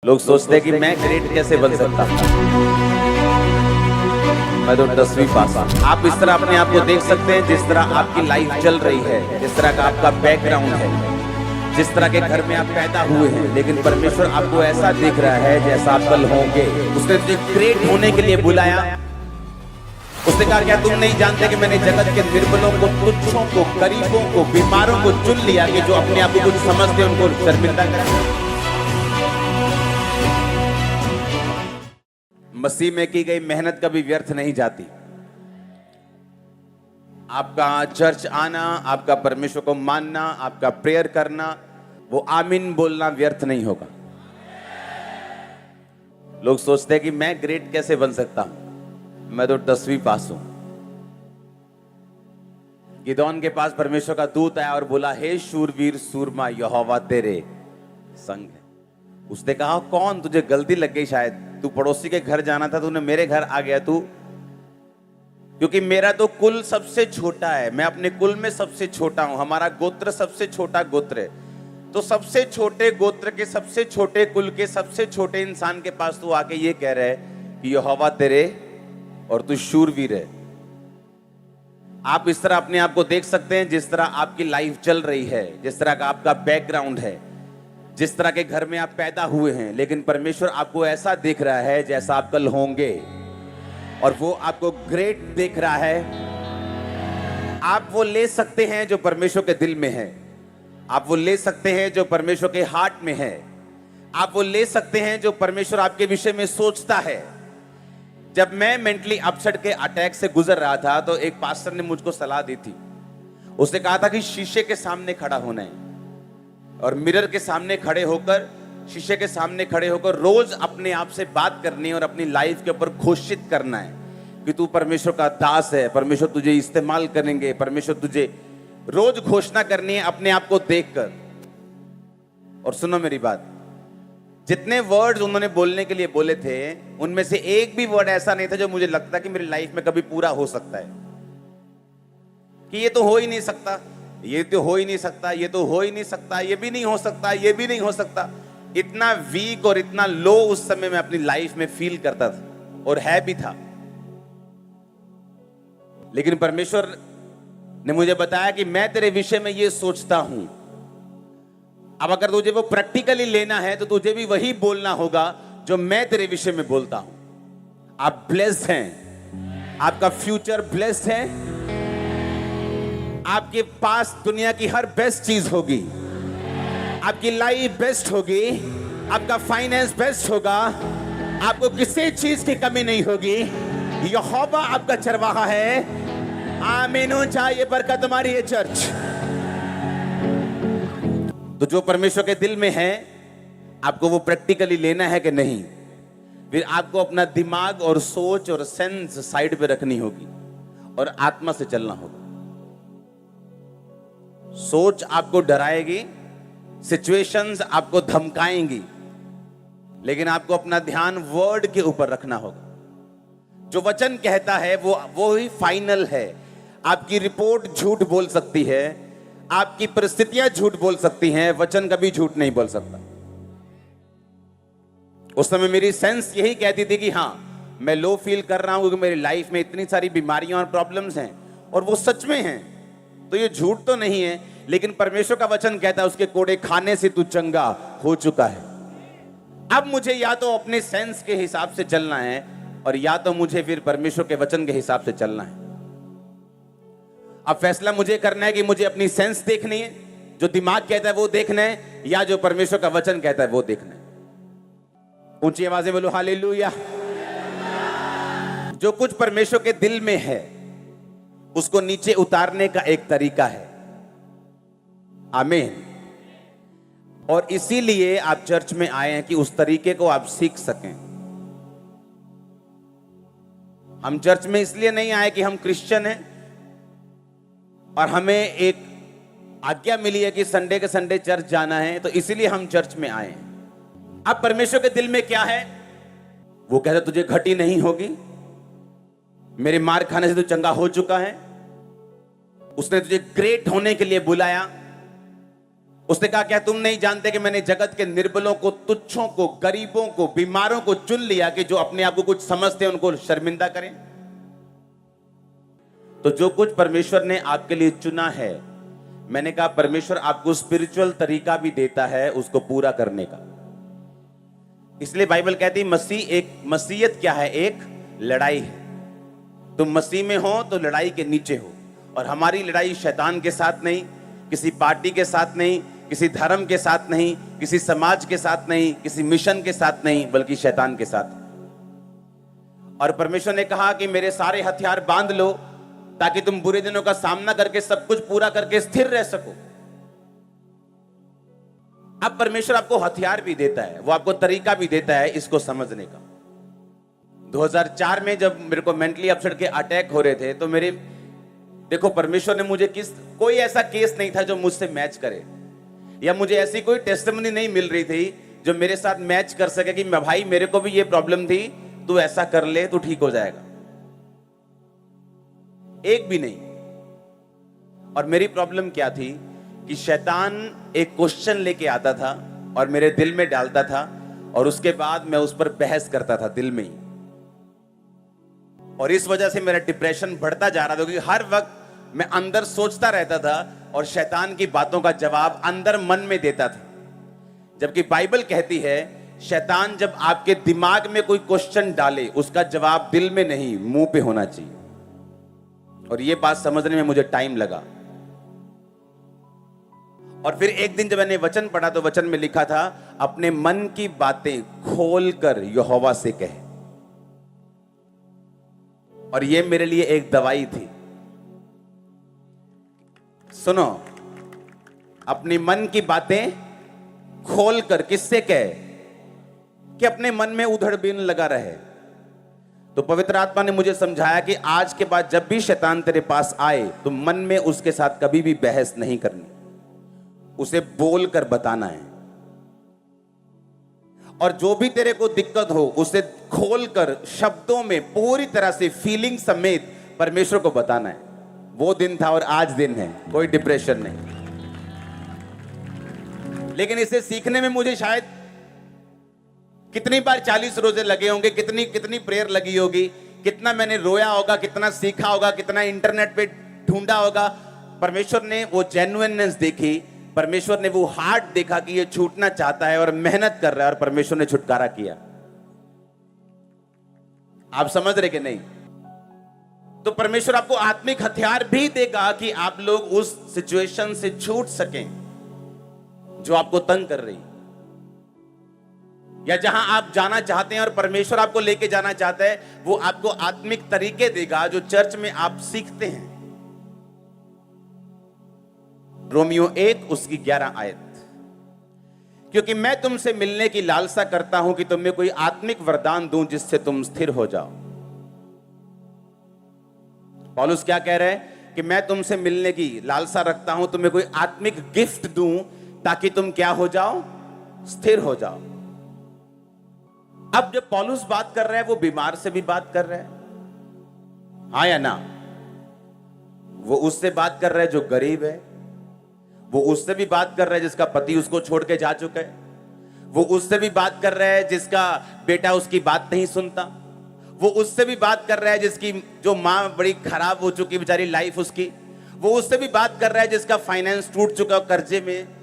लोग सोचते हैं कि मैं ग्रेट कैसे बन सकता हूँ। मैं तो 10वीं पास हूँ। आप इस तरह अपने आप को देख सकते हैं जिस तरह आपकी लाइफ चल रही है, जिस तरह का आपका बैकग्राउंड है, जिस तरह के घर में आप पैदा हुए हैं, लेकिन परमेश्वर आपको ऐसा देख रहा है जैसा आप कल होंगे। उसने तुझे ग्रेट होने के लिए बुलाया। उसने कहा क्या तुम नहीं जानते कि मैंने जगत के निर्बलों को, तुच्छों को, गरीबों को, बीमारों को चुन लिया कि जो अपने आप को कुछ समझते हैं उनको शर्मिंदा करें। मसीह में की गई मेहनत कभी व्यर्थ नहीं जाती। आपका चर्च आना, आपका परमेश्वर को मानना, आपका प्रेयर करना, वो आमीन बोलना व्यर्थ नहीं होगा। लोग सोचते हैं कि मैं ग्रेट कैसे बन सकता हूं। मैं तो 10वीं पास हूं। गिदोन के पास परमेश्वर का दूत आया और बोला, हे शूरवीर सूरमा, यहोवा तेरे संग है। उसने कहा, कौन? तुझे गलती लग गई शायद, तू पड़ोसी के घर जाना था, तूने मेरे घर आ गया तू। क्योंकि मेरा तो कुल सबसे छोटा है, मैं अपने कुल में सबसे छोटा हूं, हमारा गोत्र सबसे छोटा गोत्र है। तो सबसे छोटे गोत्र के, सबसे छोटे कुल के, सबसे छोटे इंसान के पास तू आके ये कह रहा है कि यहोवा तेरे और तू शूरवीर है। आप इस तरह अपने आप को देख सकते हैं जिस तरह आपकी लाइफ चल रही है, जिस तरह का आपका बैकग्राउंड है, जिस तरह के घर में आप पैदा हुए हैं, लेकिन परमेश्वर आपको ऐसा देख रहा है जैसा आप कल होंगे, और वो आपको ग्रेट देख रहा है। आप वो ले सकते हैं जो परमेश्वर के दिल में है, आप वो ले सकते हैं जो परमेश्वर के हार्ट में है, आप वो ले सकते हैं जो परमेश्वर आपके विषय में सोचता है। जब मैं मेंटली अपसेट के अटैक से गुजर रहा था तो एक पास्टर ने मुझको सलाह दी थी। उसने कहा था कि शीशे के सामने खड़ा होना है और मिरर के सामने खड़े होकर, शीशे के सामने खड़े होकर रोज अपने आप से बात करनी है और अपनी लाइफ के ऊपर घोषित करना है कि तू परमेश्वर का दास है, परमेश्वर तुझे इस्तेमाल करेंगे, परमेश्वर तुझे, रोज घोषणा करनी है अपने आप को देखकर। और सुनो मेरी बात, जितने वर्ड्स उन्होंने बोलने के लिए बोले थे उनमें से एक भी वर्ड ऐसा नहीं था जो मुझे लगता कि मेरी लाइफ में कभी पूरा हो सकता है। कि ये तो हो ही नहीं सकता, ये तो हो ही नहीं सकता, ये तो हो ही नहीं सकता, ये भी नहीं हो सकता, ये भी नहीं हो सकता। इतना वीक और इतना लो उस समय मैं अपनी लाइफ में फील करता था, और है भी था। लेकिन परमेश्वर ने मुझे बताया कि मैं तेरे विषय में ये सोचता हूं। अब अगर तुझे वो प्रैक्टिकली लेना है तो तुझे भी वही बोलना होगा जो मैं तेरे विषय में बोलता हूं। आप ब्लेस्ड हैं, आपका फ्यूचर ब्लेस्ड है, आपके पास दुनिया की हर बेस्ट चीज होगी, आपकी लाइफ बेस्ट होगी, आपका फाइनेंस बेस्ट होगा, आपको किसी चीज की कमी नहीं होगी। यहोवा आपका चरवाहा है। आमीन हो जाए, ये बरकत तुम्हारी है चर्च। तो जो परमेश्वर के दिल में है आपको वो प्रैक्टिकली लेना है कि नहीं, फिर आपको अपना दिमाग और सोच और सेंस साइड पे रखनी होगी और आत्मा से चलना होगा। सोच आपको डराएगी, सिचुएशंस आपको धमकाएंगी, लेकिन आपको अपना ध्यान वर्ड के ऊपर रखना होगा। जो वचन कहता है वो ही फाइनल है। आपकी रिपोर्ट झूठ बोल सकती है, आपकी परिस्थितियां झूठ बोल सकती हैं, वचन कभी झूठ नहीं बोल सकता। उस समय मेरी सेंस यही कहती थी कि हाँ, मैं लो फील कर रहा हूं क्योंकि मेरी लाइफ में इतनी सारी बीमारियां और प्रॉब्लम्स हैं, और वो सच में हैं, तो ये झूठ तो नहीं है। लेकिन परमेश्वर का वचन कहता है उसके कोड़े खाने से तू चंगा हो चुका है। अब मुझे या तो अपने सेंस के हिसाब से चलना है और या तो मुझे फिर परमेश्वर के वचन के हिसाब से चलना है। अब फैसला मुझे करना है कि मुझे अपनी सेंस देखनी है, जो दिमाग कहता है वो देखना है, या जो परमेश्वर का वचन कहता है वो देखना है। ऊंची आवाजें बोलो हालेलुया। जो कुछ परमेश्वर के दिल में है उसको नीचे उतारने का एक तरीका है। आमीन। और इसीलिए आप चर्च में आए हैं कि उस तरीके को आप सीख सकें। हम चर्च में इसलिए नहीं आए कि हम क्रिश्चियन हैं और हमें एक आज्ञा मिली है कि संडे के संडे चर्च जाना है, तो इसीलिए हम चर्च में आए हैं। अब परमेश्वर के दिल में क्या है? वो कहता तुझे घटी नहीं होगी, मेरे मार खाने से तू चंगा हो चुका है, उसने तुझे ग्रेट होने के लिए बुलाया, उसने कहा क्या तुम नहीं जानते कि मैंने जगत के निर्बलों को, तुच्छों को, गरीबों को, बीमारों को चुन लिया कि जो अपने आप को कुछ समझते हैं उनको शर्मिंदा करें। तो जो कुछ परमेश्वर ने आपके लिए चुना है, मैंने कहा परमेश्वर आपको स्पिरिचुअल तरीका भी देता है उसको पूरा करने का। इसलिए बाइबल कहती है मसीहत क्या है? एक लड़ाई है। तुम मसीह में हो तो लड़ाई के नीचे हो, और हमारी लड़ाई शैतान के साथ नहीं, किसी पार्टी के साथ नहीं, किसी धर्म के साथ नहीं, किसी समाज के साथ नहीं, किसी मिशन के साथ नहीं, बल्कि शैतान के साथ। और परमेश्वर ने कहा कि मेरे सारे हथियार बांध लो ताकि तुम बुरे दिनों का सामना करके सब कुछ पूरा करके स्थिर रह सको। अब परमेश्वर आपको हथियार भी देता है, वो आपको तरीका भी देता है इसको समझने का। 2004 में जब मेरे को मेंटली अपसेट के अटैक हो रहे थे, तो देखो परमेश्वर ने मुझे कोई ऐसा केस नहीं था जो मुझसे मैच करे, या मुझे ऐसी कोई टेस्टिमनी नहीं मिल रही थी जो मेरे साथ मैच कर सके कि मैं भाई मेरे को भी ये प्रॉब्लम थी, तू ऐसा कर ले तू ठीक हो जाएगा। एक भी नहीं। और मेरी प्रॉब्लम क्या थी कि शैतान एक क्वेश्चन लेके आता था और मेरे दिल में डालता था, और उसके बाद मैं उस पर बहस करता था दिल में ही। और इस वजह से मेरा डिप्रेशन बढ़ता जा रहा था, क्योंकि हर वक्त मैं अंदर सोचता रहता था और शैतान की बातों का जवाब अंदर मन में देता था। जबकि बाइबल कहती है शैतान जब आपके दिमाग में कोई क्वेश्चन डाले, उसका जवाब दिल में नहीं मुंह पे होना चाहिए। और यह बात समझने में मुझे टाइम लगा। और फिर एक दिन जब मैंने वचन पढ़ा तो वचन में लिखा था, अपने मन की बातें खोलकर यहोवा से कहे। और यह मेरे लिए एक दवाई थी। सुनो, अपनी मन की बातें खोलकर किससे कहे? कि अपने मन में उधड़बीन लगा रहे। तो पवित्र आत्मा ने मुझे समझाया कि आज के बाद जब भी शैतान तेरे पास आए तो मन में उसके साथ कभी भी बहस नहीं करनी, उसे बोलकर बताना है। और जो भी तेरे को दिक्कत हो उसे खोलकर शब्दों में पूरी तरह से फीलिंग समेत परमेश्वर को बताना है। वो दिन था और आज दिन है, कोई डिप्रेशन नहीं। लेकिन इसे सीखने में मुझे शायद कितनी बार 40 रोजे लगे होंगे, कितनी प्रेयर लगी होगी, कितना मैंने रोया होगा, कितना सीखा होगा, कितना इंटरनेट पे ढूंढा होगा। परमेश्वर ने वो जेन्युइननेस देखी, परमेश्वर ने वो हार्ट देखा कि ये छूटना चाहता है और मेहनत कर रहा है, और परमेश्वर ने छुटकारा किया। आप समझ रहे कि नहीं? तो परमेश्वर आपको आत्मिक हथियार भी देगा कि आप लोग उस सिचुएशन से छूट सकें जो आपको तंग कर रही, या जहां आप जाना चाहते हैं और परमेश्वर आपको लेके जाना चाहता है, वो आपको आत्मिक तरीके देगा जो चर्च में आप सीखते हैं। रोमियो 1 उसकी 11 आयत, क्योंकि मैं तुमसे मिलने की लालसा करता हूं कि तुम्हें कोई आत्मिक वरदान दूं जिससे तुम स्थिर हो जाओ। पौलुस क्या कह रहे हैं? कि मैं तुमसे मिलने की लालसा रखता हूं, तुम्हें कोई आत्मिक गिफ्ट दूं ताकि तुम क्या हो जाओ? स्थिर हो जाओ। अब जब पौलुस बात कर रहा है वो बीमार से भी बात कर रहा है, हाँ या ना? वो उससे बात कर रहा है जो गरीब है, वो उससे भी बात कर रहा है जिसका पति उसको छोड़ के जा चुका है, वो उससे भी बात कर रहा है जिसका बेटा उसकी बात नहीं सुनता, वो उससे भी बात कर रहा है जिसकी जो माँ बड़ी खराब हो चुकी बेचारी लाइफ उसकी, वो उससे भी बात कर रहा है जिसका फाइनेंस टूट चुका कर्जे में।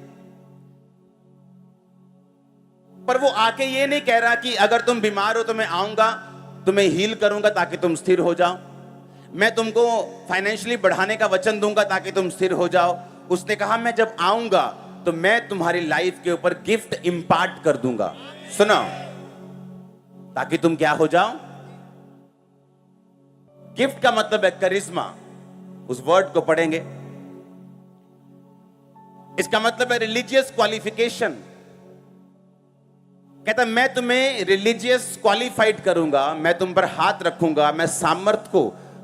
पर वो आके ये नहीं कह रहा कि अगर तुम बीमार हो तो मैं आऊंगा, तुम्हें हील करूंगा ताकि तुम स्थिर हो जाओ, मैं तुमको फाइनेंशियली बढ़ाने का वचन दूंगा ताकि तुम स्थिर हो जाओ। उसने कहा मैं जब आऊंगा तो मैं तुम्हारी लाइफ के ऊपर गिफ्ट इंपार्ट कर दूंगा, सुनो, ताकि तुम क्या हो जाओ? गिफ्ट का मतलब है करिश्मा, उस वर्ड को पढ़ेंगे। इसका मतलब है रिलीजियस क्वालिफिकेशन। कहता मैं तुम्हें रिलीजियस क्वालिफाइड करूंगा, मैं तुम पर हाथ रखूंगा, मैं सामर्थ को,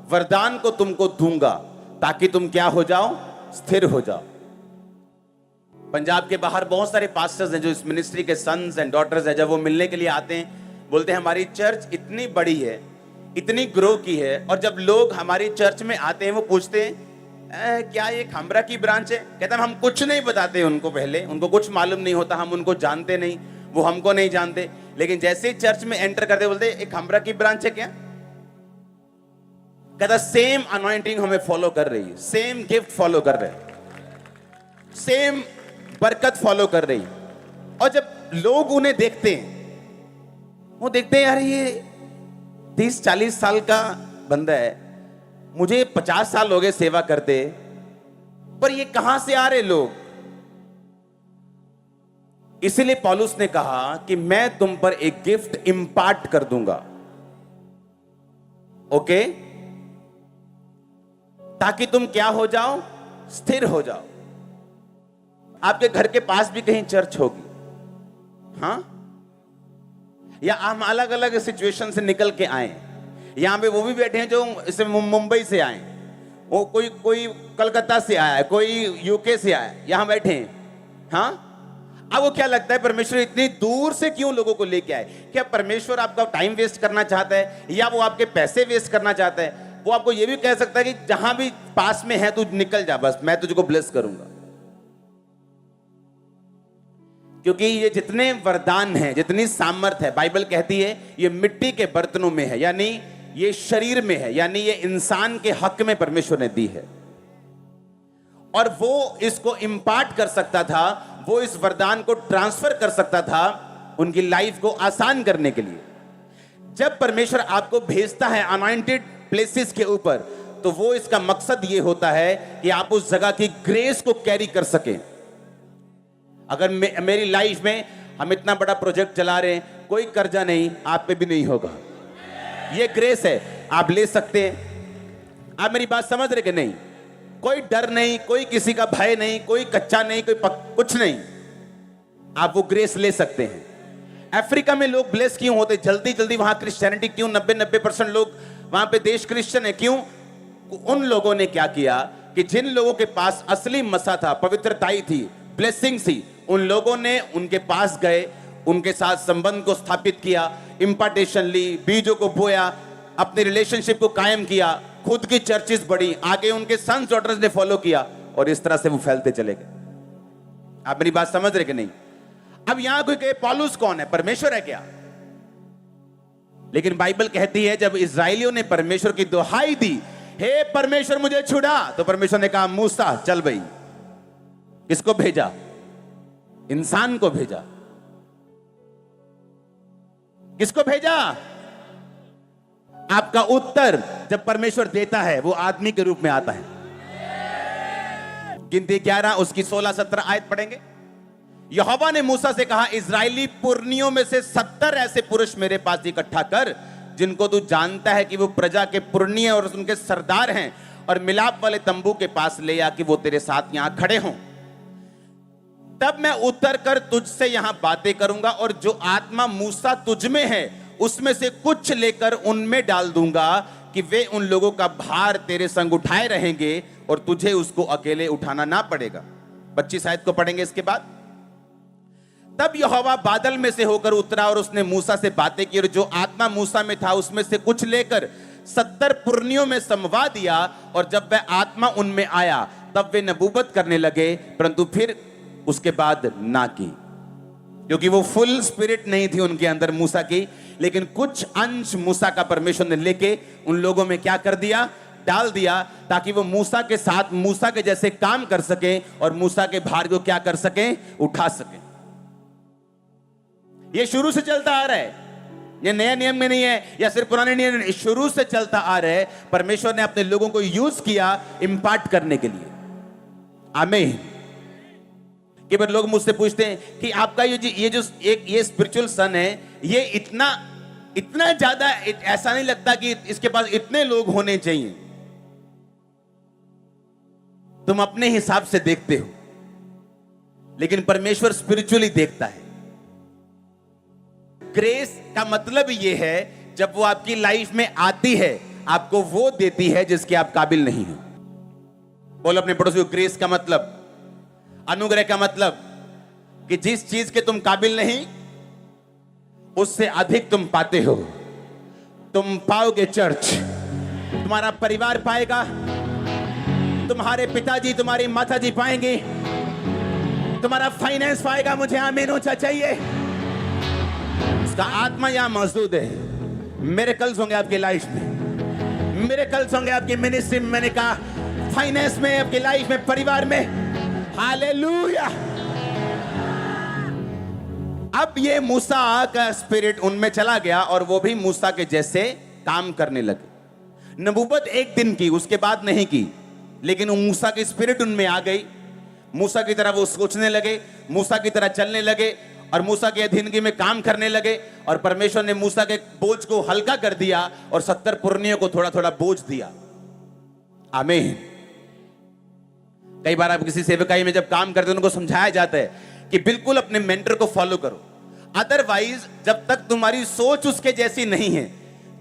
वरदान को तुमको दूंगा ताकि तुम क्या हो जाओ? स्थिर हो जाओ। पंजाब के बाहर बहुत सारे पास्टर्स हैं जो इस मिनिस्ट्री के सन्स एंड डॉटर्स हैं। जब वो मिलने के लिए आते हैं बोलते हैं हमारी चर्च इतनी बड़ी है, इतनी ग्रो की है, और जब लोग हमारी चर्च में आते हैं वो पूछते हैं क्या ये खामरा की ब्रांच है? कहता हम कुछ नहीं बताते उनको, पहले उनको कुछ मालूम नहीं होता, हम उनको जानते नहीं, वो हमको नहीं जानते, लेकिन जैसे ही चर्च में एंटर करते बोलते एक खामरा की ब्रांच है क्या? कहता सेम अनॉइंटिंग हमें फॉलो कर रही है, सेम गिफ्ट फॉलो कर रहे हैं, सेम बरकत फॉलो कर रही। और जब लोग उन्हें देखते हैं, वो देखते हैं यार ये 30-40 साल का बंदा है, मुझे 50 साल हो गए सेवा करते, पर ये कहां से आ रहे लोग? इसीलिए पौलुस ने कहा कि मैं तुम पर एक गिफ्ट इंपार्ट कर दूंगा, ओके, ताकि तुम क्या हो जाओ, स्थिर हो जाओ। आपके घर के पास भी कहीं चर्च होगी, हाँ, या हम अलग अलग सिचुएशन से निकल के आए, यहां पे वो भी बैठे हैं जो इसे मुंबई से आए, वो कोई कलकत्ता से आया है, कोई यूके से आया है, यहां बैठे हैं, हाँ। अब वो क्या लगता है परमेश्वर इतनी दूर से क्यों लोगों को लेके आए? क्या परमेश्वर आपका टाइम वेस्ट करना चाहता है, या वो आपके पैसे वेस्ट करना चाहता है? वो आपको ये भी कह सकता है कि जहां भी पास में है तू निकल जा, बस मैं तुझको ब्लेस करूंगा। क्योंकि ये जितने वरदान हैं, जितनी सामर्थ है, बाइबल कहती है ये मिट्टी के बर्तनों में है, यानी ये शरीर में है, यानी ये इंसान के हक में परमेश्वर ने दी है। और वो इसको इंपार्ट कर सकता था, वो इस वरदान को ट्रांसफर कर सकता था उनकी लाइफ को आसान करने के लिए। जब परमेश्वर आपको भेजता है अनॉइंटेड प्लेसेस के ऊपर, तो वो इसका मकसद ये होता है कि आप उस जगह की ग्रेस को कैरी कर सकें। अगर मेरी लाइफ में हम इतना बड़ा प्रोजेक्ट चला रहे हैं, कोई कर्जा नहीं, आप पे भी नहीं होगा, ये ग्रेस है, आप ले सकते हैं। आप मेरी बात समझ रहे कि नहीं? कोई डर नहीं, कोई किसी का भय नहीं, कोई कच्चा नहीं, कुछ नहीं, आप वो ग्रेस ले सकते हैं। अफ्रीका में लोग ब्लेस क्यों होते जल्दी जल्दी? वहां क्रिश्चियनिटी क्यों 90% लोग वहां पे देश क्रिश्चियन है, क्यों? उन लोगों ने क्या किया कि जिन लोगों के पास असली मसा था, पवित्रताई थी, ब्लेसिंग थी, उन लोगों ने उनके पास गए, उनके साथ संबंध को स्थापित किया, इंपार्टेशन ली, बीजों को बोया, अपने रिलेशनशिप को कायम किया, खुद की चर्चेस बढ़ी, आगे उनके सन्स डॉटर्स ने फॉलो किया, और इस तरह से वो फैलते चले गए। आप मेरी बात समझ रहे कि नहीं? अब यहां कोई कहे पौलुस कौन है, परमेश्वर है क्या? लेकिन बाइबल कहती है जब इस्राएलियों ने परमेश्वर की दुहाई दी, हे परमेश्वर मुझे छुड़ा, तो परमेश्वर ने कहा मूसा चल भाई। किसको भेजा? इंसान को भेजा। किसको भेजा? आपका उत्तर जब परमेश्वर देता है वो आदमी के रूप में आता है। गिनती 11 उसकी 16-17 आयत पढ़ेंगे। यहोवा ने मूसा से कहा, इजरायली पुरनियों में से 70 ऐसे पुरुष मेरे पास इकट्ठा कर, जिनको तू जानता है कि वो प्रजा के पुरनिय और उनके सरदार हैं, और मिलाप वाले तंबू के पास ले आ कि वो तेरे साथ यहां खड़े हों। तब मैं उतर कर तुझसे यहां बातें करूंगा, और जो आत्मा मूसा तुझ में है उसमें से कुछ लेकर उनमें डाल दूंगा, कि वे उन लोगों का भार तेरे संग उठाए रहेंगे, और तुझे उसको अकेले उठाना ना पड़ेगा। 25 आयत को पढ़ेंगे इसके बाद। तब यहोवा बादल में से होकर उतरा, और उसने मूसा से बातें की, और जो आत्मा मूसा में था उसमें से कुछ लेकर 70 पुरनियों में समवा दिया, और जब वह आत्मा उनमें आया तब वे नबूवत करने लगे, परंतु फिर उसके बाद ना की, क्योंकि वो फुल स्पिरिट नहीं थी उनके अंदर मूसा की। लेकिन कुछ अंश मूसा का परमेश्वर ने लेके उन लोगों में क्या कर दिया? डाल दिया, ताकि वो मूसा के साथ मूसा के जैसे काम कर सके, और मूसा के भार को क्या कर सके? उठा सके। ये शुरू से चलता आ रहा है, ये नया नियम में नहीं है, या सिर्फ पुराने नियम में, शुरू से चलता आ रहा है। परमेश्वर ने अपने लोगों को यूज किया इंपार्ट करने के लिए। आमीन। कि बार लोग मुझसे पूछते हैं कि आपका ये स्पिरिचुअल सन है, ये इतना ज्यादा ऐसा नहीं लगता कि इसके पास इतने लोग होने चाहिए। तुम अपने हिसाब से देखते हो, लेकिन परमेश्वर स्पिरिचुअली देखता है। ग्रेस का मतलब ये है जब वो आपकी लाइफ में आती है, आपको वो देती है जिसके आप काबिल नहीं हो। बोलो अपने पड़ोसी को, ग्रेस का मतलब, अनुग्रह का मतलब कि जिस चीज के तुम काबिल नहीं उससे अधिक तुम पाते हो। तुम पाओगे चर्च, तुम्हारा परिवार पाएगा, तुम्हारे पिताजी तुम्हारी माताजी पाएंगे, तुम्हारा फाइनेंस पाएगा। मुझे आमीन ऊंचा चाहिए। उसका आत्मा यहां मौजूद है। मेरे कल्स होंगे आपकी लाइफ में, मेरे कल्स होंगे आपकी मिनिस्ट्री में, मैंने कहा फाइनेंस में, आपकी लाइफ में, परिवार में। हालेलुया। अब ये मूसा का स्पिरिट उनमें चला गया और वो भी मूसा के जैसे काम करने लगे। नबूवत एक दिन की, उसके बाद नहीं की, लेकिन मूसा की स्पिरिट उनमें आ गई। मूसा की तरह वो सोचने लगे, मूसा की तरह चलने लगे और मूसा के अधीनगी में काम करने लगे। और परमेश्वर ने मूसा के बोझ को हल्का कर दिया और 70 पुरनियों को थोड़ा थोड़ा बोझ दिया। आमीन। कई बार आप किसी सेवकाई में जब काम करते हैं, उनको समझाया जाता है कि बिल्कुल अपने मेंटर को फॉलो करो, अदरवाइज जब तक तुम्हारी सोच उसके जैसी नहीं है,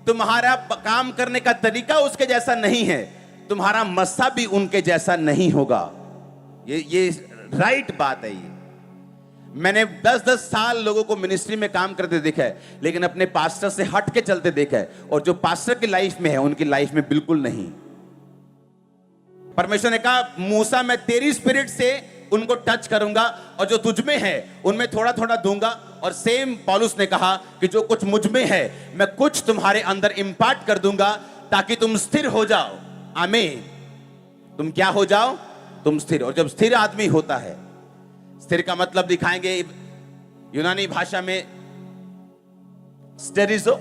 तुम्हारा काम करने का तरीका उसके जैसा नहीं है, तुम्हारा मस्सा भी उनके जैसा नहीं होगा। ये राइट बात है। ये मैंने 10-10 साल लोगों को मिनिस्ट्री में काम करते देखा है, लेकिन अपने पास्टर से हट के चलते देखा है, और जो पास्टर की लाइफ में है उनकी लाइफ में बिल्कुल नहीं। परमेश्वर ने कहा मूसा मैं तेरी स्पिरिट से उनको टच करूंगा और जो तुझ में है उनमें थोड़ा थोड़ा दूंगा। और सेम पौलुस ने कहा कि जो कुछ मुझ में है मैं कुछ तुम्हारे अंदर इंपार्ट कर दूंगा ताकि तुम स्थिर हो जाओ। आमीन। तुम क्या हो जाओ? तुम स्थिर। और जब स्थिर आदमी होता है, स्थिर का मतलब दिखाएंगे यूनानी भाषा में स्टेरिजो,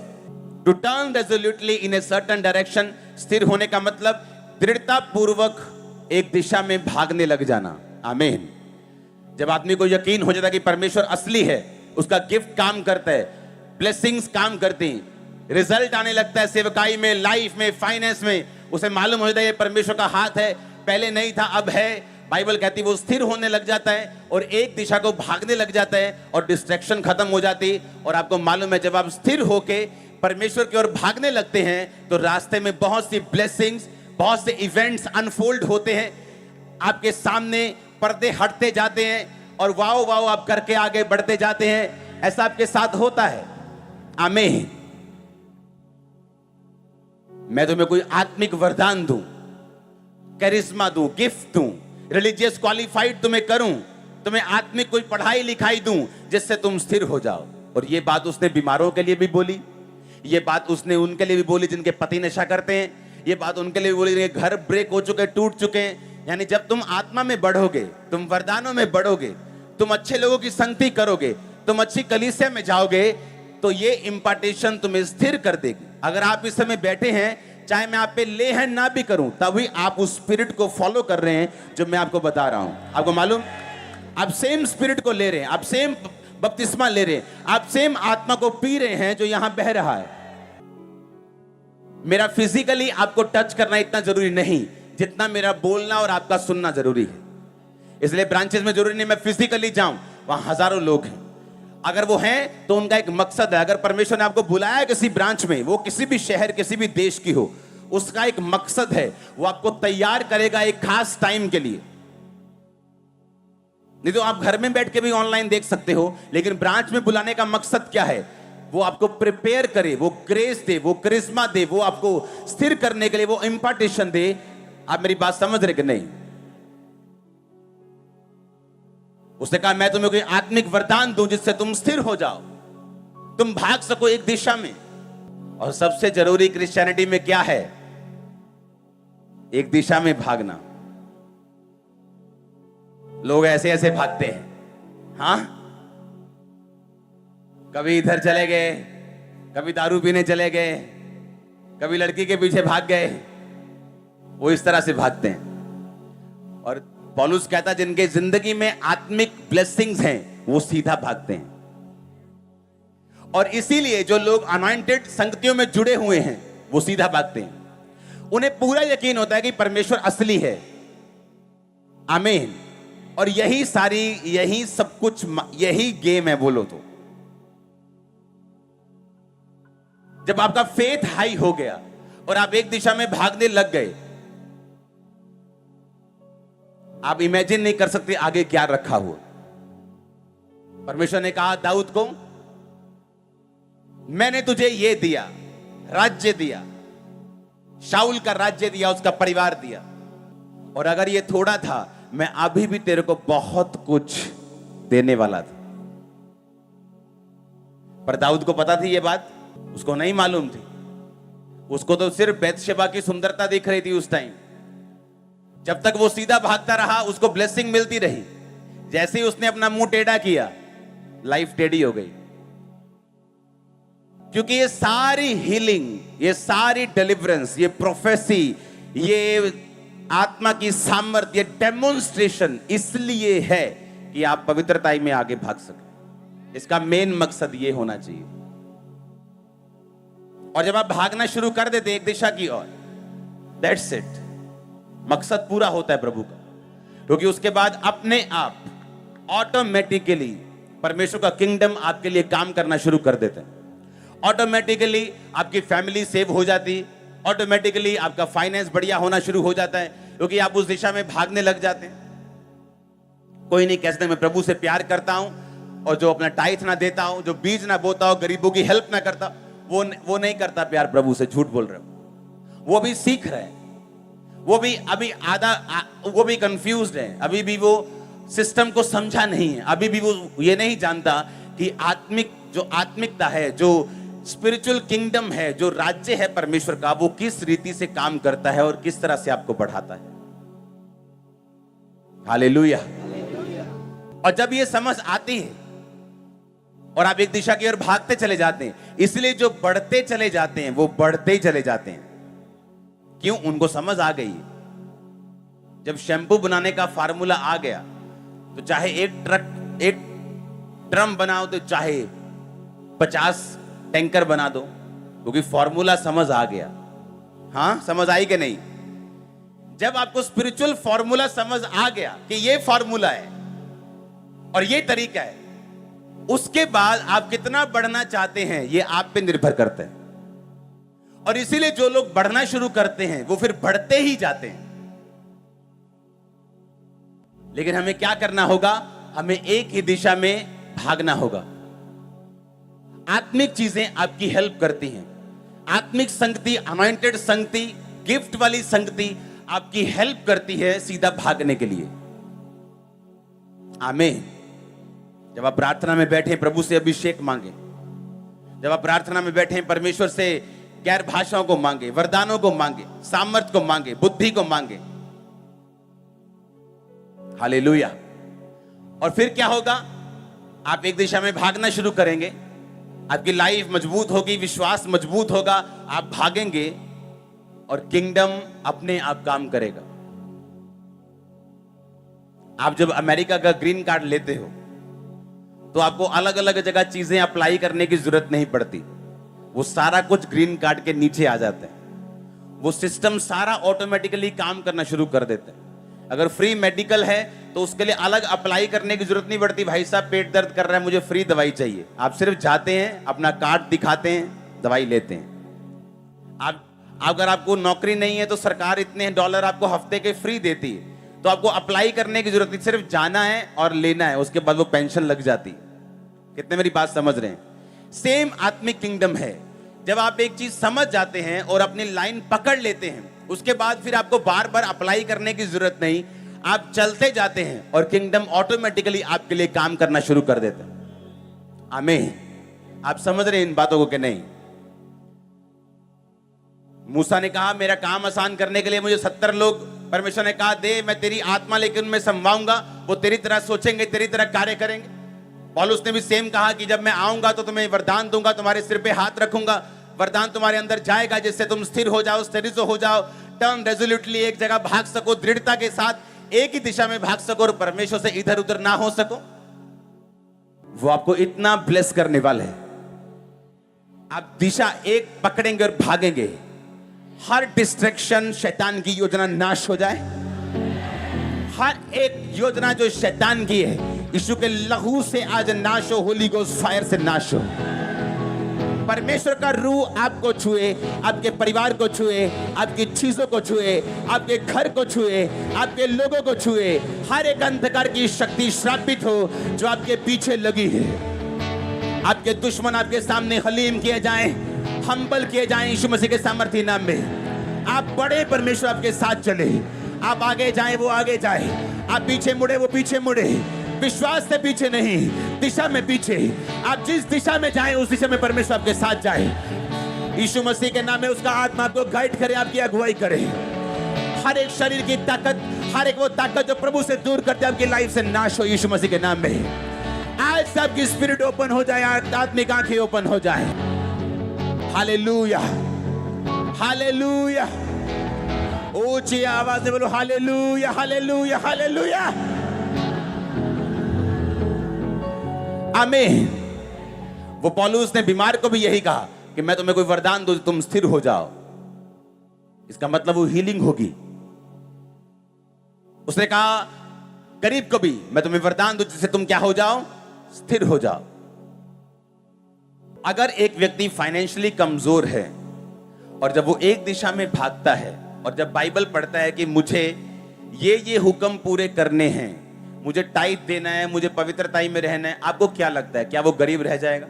to turn resolutely in a certain direction. स्थिर होने का मतलब दृढ़ता पूर्वक एक दिशा में भागने लग जाना। आमीन। जब आदमी को यकीन हो जाता है कि परमेश्वर असली है, उसका गिफ्ट काम करता है, ब्लेसिंग्स काम करती हैं, रिजल्ट आने लगता है सेवकाई में, लाइफ में, फाइनेंस में, उसे मालूम हो जाता है ये परमेश्वर का हाथ है, पहले नहीं था अब है। बाइबल कहती है वो स्थिर होने लग जाता है और एक दिशा को भागने लग जाता है और डिस्ट्रैक्शन खत्म हो जाती। और आपको मालूम है जब आप स्थिर होके परमेश्वर की ओर भागने लगते हैं तो रास्ते में बहुत सी ब्लेसिंग्स, बहुत से इवेंट्स अनफोल्ड होते हैं आपके सामने, पर्दे हटते जाते हैं और वाओ वाओ आप करके आगे बढ़ते जाते हैं। ऐसा आपके साथ होता है। आमीन। मैं तुम्हें कोई आत्मिक वरदान दूं, करिश्मा दूं, गिफ्ट दूं, रिलीजियस क्वालिफाइड तुम्हें करूं, तुम्हें आत्मिक कोई पढ़ाई लिखाई दूं जिससे तुम स्थिर हो जाओ। और ये बात उसने बीमारों के लिए भी बोली, ये बात उसने उनके लिए भी बोली जिनके पति नशा करते हैं, ये बात उनके लिए भी बोली जिनके घर ब्रेक हो चुके, टूट चुके हैं। यानी जब तुम आत्मा में बढ़ोगे, तुम वरदानों में बढ़ोगे, तुम अच्छे लोगों की संगति करोगे, तुम अच्छी कलीसिया में जाओगे, तो ये इंपार्टेशन तुम्हें स्थिर कर देगी। अगर आप इस समय बैठे हैं, चाहे मैं आप पे ले हैंड ना भी करूं, तभी आप उस स्पिरिट को फॉलो कर रहे हैं जो मैं आपको बता रहा हूं। आपको मालूम, आप सेम स्पिरिट को ले रहे हैं, आप सेम बपतिस्मा ले रहे हैं, आप सेम आत्मा को पी रहे हैं जो यहां बह रहा है। मेरा फिजिकली आपको टच करना इतना जरूरी नहीं जितना मेरा बोलना और आपका सुनना जरूरी है। इसलिए ब्रांचेस में जरूरी नहीं मैं फिजिकली जाऊं, वहां हजारों लोग हैं, अगर वो हैं तो उनका एक मकसद है। अगर परमेश्वर ने आपको बुलाया किसी ब्रांच में, वो किसी भी शहर, किसी भी देश की हो, उसका एक मकसद है, वो आपको तैयार करेगा एक खास टाइम के लिए। नहीं तो आप घर में बैठ के भी ऑनलाइन देख सकते हो, लेकिन ब्रांच में बुलाने का मकसद क्या है? वो आपको प्रिपेयर करे, वो ग्रेस दे, वो करिश्मा दे, वो आपको स्थिर करने के लिए वो इंपार्टेशन दे। आप मेरी बात समझ रहे कि नहीं? उसने कहा मैं तुम्हें कोई आत्मिक वरदान दूं जिससे तुम स्थिर हो जाओ, तुम भाग सको एक दिशा में। और सबसे जरूरी क्रिश्चियनिटी में क्या है? एक दिशा में भागना। लोग ऐसे ऐसे भागते हैं, हाँ, कभी इधर चले गए, कभी दारू पीने चले गए, कभी लड़की के पीछे भाग गए, वो इस तरह से भागते हैं। और पौलुस कहता जिनके जिंदगी में आत्मिक ब्लेसिंग्स हैं वो सीधा भागते हैं। और इसीलिए जो लोग अनॉइंटेड संगतियों में जुड़े हुए हैं वो सीधा भागते हैं। उन्हें पूरा यकीन होता है कि परमेश्वर असली है। आमीन। और यही सारी, यही सब कुछ, यही गेम है बोलो तो। जब आपका फेथ हाई हो गया और आप एक दिशा में भागने लग गए, आप इमेजिन नहीं कर सकते आगे क्या रखा हुआ। परमेश्वर ने कहा दाऊद को, मैंने तुझे ये दिया, राज्य दिया, शाऊल का राज्य दिया, उसका परिवार दिया, और अगर ये थोड़ा था, मैं अभी भी तेरे को बहुत कुछ देने वाला था। पर दाऊद को पता थी ये बात? उसको नहीं मालूम थी। उसको तो सिर्फ बैतशेबा की सुंदरता दिख रही थी उस टाइम। जब तक वो सीधा भागता रहा, उसको ब्लेसिंग मिलती रही। जैसे ही उसने अपना मुंह टेढ़ा किया, लाइफ टेढ़ी हो गई। क्योंकि ये सारी हीलिंग, ये सारी डिलीवरेंस, ये प्रोफेसी, ये आत्मा की सामर्थ्य, डेमोन्स्ट्रेशन इसलिए है कि आप पवित्रता में आगे भाग सके। इसका मेन मकसद ये होना चाहिए। और जब आप भागना शुरू कर देते एक दिशा की ओर, दैट्स इट, मकसद पूरा होता है प्रभु का। क्योंकि उसके बाद अपने आप ऑटोमेटिकली परमेश्वर का किंगडम आपके लिए काम करना शुरू कर देते हैं। ऑटोमेटिकली आपकी फैमिली सेव हो जाती, ऑटोमेटिकली आपका फाइनेंस बढ़िया होना शुरू हो जाता है, क्योंकि आप उस दिशा में भागने लग जाते हैं। कोई नहीं कहते मैं प्रभु से प्यार करता हूं और जो अपना टाइथ ना देता हूं, जो बीज ना बोता हो, गरीबों की हेल्प ना करता, वो नहीं करता प्यार प्रभु से। झूठ बोल रहे हो। वो भी सीख रहे हैं, वो भी अभी वो भी कंफ्यूज्ड है, अभी भी वो सिस्टम को समझा नहीं है, अभी भी वो ये नहीं जानता कि आत्मिकता है, जो स्पिरिचुअल किंगडम है, जो राज्य है परमेश्वर का, वो किस रीति से काम करता है और किस तरह से आपको बढ़ाता है। हालेलुया। और जब ये समझ आती है और आप एक दिशा की ओर भागते चले जाते हैं, इसलिए जो बढ़ते चले जाते हैं वो बढ़ते ही चले जाते हैं। क्यों? उनको समझ आ गई। जब शैम्पू बनाने का फार्मूला आ गया, तो चाहे एक ड्रम बनाओ, तो चाहे 50 टैंकर बना दो, क्योंकि फॉर्मूला समझ आ गया। हाँ, समझ आई कि नहीं? जब आपको स्पिरिचुअल फॉर्मूला समझ आ गया कि ये फॉर्मूला है और ये तरीका है, उसके बाद आप कितना बढ़ना चाहते हैं ये आप पे निर्भर करता है। और इसीलिए जो लोग बढ़ना शुरू करते हैं वो फिर बढ़ते ही जाते हैं। लेकिन हमें क्या करना होगा? हमें एक ही दिशा में भागना होगा। आत्मिक चीजें आपकी हेल्प करती हैं। आत्मिक संगति, अनॉइंटेड संगति, गिफ्ट वाली संगति आपकी हेल्प करती है सीधा भागने के लिए। आमीन। जब आप प्रार्थना में बैठे प्रभु से अभिषेक मांगे, जब आप प्रार्थना में बैठे परमेश्वर से गैर भाषाओं को मांगे, वरदानों को मांगे, सामर्थ को मांगे, बुद्धि को मांगे। हालेलुया। और फिर क्या होगा? आप एक दिशा में भागना शुरू करेंगे, आपकी लाइफ मजबूत होगी, विश्वास मजबूत होगा, आप भागेंगे और किंगडम अपने आप काम करेगा। आप जब अमेरिका का ग्रीन कार्ड लेते हो तो आपको अलग अलग जगह चीजें अप्लाई करने की जरूरत नहीं पड़ती। वो सारा कुछ ग्रीन कार्ड के नीचे आ जाता है। वो सिस्टम सारा ऑटोमेटिकली काम करना शुरू कर देता है। अगर फ्री मेडिकल है तो उसके लिए अलग अप्लाई करने की जरूरत नहीं पड़ती। भाई साहब पेट दर्द कर रहा है, मुझे फ्री दवाई चाहिए। आप सिर्फ जाते हैं, अपना कार्ड दिखाते हैं, दवाई लेते हैं। आप अगर आपको नौकरी नहीं है तो सरकार इतने डॉलर आपको हफ्ते के फ्री देती है, तो आपको अप्लाई करने की जरूरत नहीं, सिर्फ जाना है और लेना है, उसके बाद वो पेंशन लग जाती। कितने मेरी बात समझ रहे हैं? सेम आत्मिक किंगडम है। जब आप एक चीज समझ जाते हैं और अपनी लाइन पकड़ लेते हैं, उसके बाद फिर आपको बार बार अप्लाई करने की जरूरत नहीं, आप चलते जाते हैं और किंगडम ऑटोमेटिकली आपके लिए काम करना शुरू कर देता है। आमीन। आप समझ रहे हैं इन बातों को कि नहीं? मूसा ने कहा मेरा काम आसान करने के लिए मुझे 70 लोग, परमेश्वर ने कहा दे, मैं तेरी आत्मा लेकर उनमें समवाऊंगा, वो तेरी तरह सोचेंगे, तेरी तरह कार्य करेंगे। पौलुस ने भी सेम कहा कि जब मैं आऊंगा तो तुम्हें वरदान दूंगा, तुम्हारे सिर पे हाथ रखूंगा, वरदान तुम्हारे अंदर जाएगा जिससे तुम स्थिर हो जाओ, स्थिर हो जाओ, टर्न रेजोल्यूटली, एक जगह भाग सको, दृढ़ता के साथ एक ही दिशा में भाग सको और परमेश्वर से इधर उधर ना हो सको। वो आपको इतना ब्लेस करने वाला है। आप दिशा एक पकड़ेंगे और भागेंगे, हर डिस्ट्रैक्शन, शैतान की योजना नाश हो जाए। हर एक योजना जो शैतान की है यीशु के लहू से आज नाश हो, होली गोस्ट फायर से नाश हो। परमेश्वर का रूह आपको छुए, आपके परिवार को छुए, आपकी चीजों को छुए, आपके घर को छुए, आपके लोगों को छुए। हर एक अंधकार की शक्ति श्रापित हो जो आपके पीछे लगी है। आपके दुश्मन आपके सामने हलीम किए जाएं, हम्बल किए जाएं यीशु मसीह के सामर्थी नाम में। आप बड़े परमेश्वर आपके साथ चले, आप आगे जाएं, वो आगे जाए। आप पीछे मुड़े, वो पीछे मुड़े। विश्वास से पीछे नहीं, दिशा में पीछे। आप जिस दिशा में जाएं, उस दिशा में परमेश्वर आपके साथ जाए। यीशु मसीह के नाम में उसका आत्मा आपको गाइड करे, आपकी अगुवाई करे। हर एक शरीर की ताकत, हर एक वो ताकत जो प्रभु से दूर करते आपकी लाइफ से नाश हो यीशु मसीह के नाम में। आज सबकी स्पिरिट ओपन हो जाए, आत्मिक आंखें ओपन हो जाए। Hallelujah, hallelujah. ऊंची आवाज से बोलो हालेलुया, हालेलुया, हालेलुया। आमीन। वो पौलुस ने बीमार को भी यही कहा कि मैं तुम्हें कोई वरदान दूं, तुम स्थिर हो जाओ। इसका मतलब वो हीलिंग होगी। उसने कहा गरीब को भी मैं तुम्हें वरदान दूं जिससे तुम क्या हो जाओ, स्थिर हो जाओ। अगर एक व्यक्ति फाइनेंशियली कमजोर है और जब वो एक दिशा में भागता है और जब बाइबल पढ़ता है कि मुझे ये हुक्म पूरे करने हैं, मुझे टाइट देना है, मुझे पवित्रता में रहना है, आपको क्या लगता है, क्या वो गरीब रह जाएगा?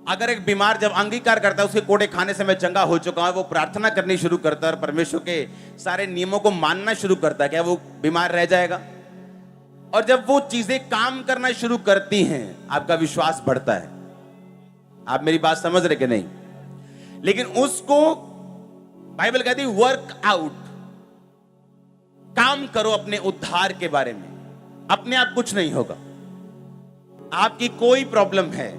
अगर एक बीमार जब अंगीकार करता है उसके कोड़े खाने से मैं चंगा हो चुका हूं, वो प्रार्थना करनी शुरू करता है और परमेश्वर के सारे नियमों को मानना शुरू करता है, क्या वो बीमार रह जाएगा? और जब वो चीजें काम करना शुरू करती हैं, आपका विश्वास बढ़ता है। आप मेरी बात समझ रहे कि नहीं? लेकिन उसको बाइबल कहती है वर्क आउट, काम करो अपने उद्धार के बारे में। अपने आप कुछ नहीं होगा। आपकी कोई प्रॉब्लम है,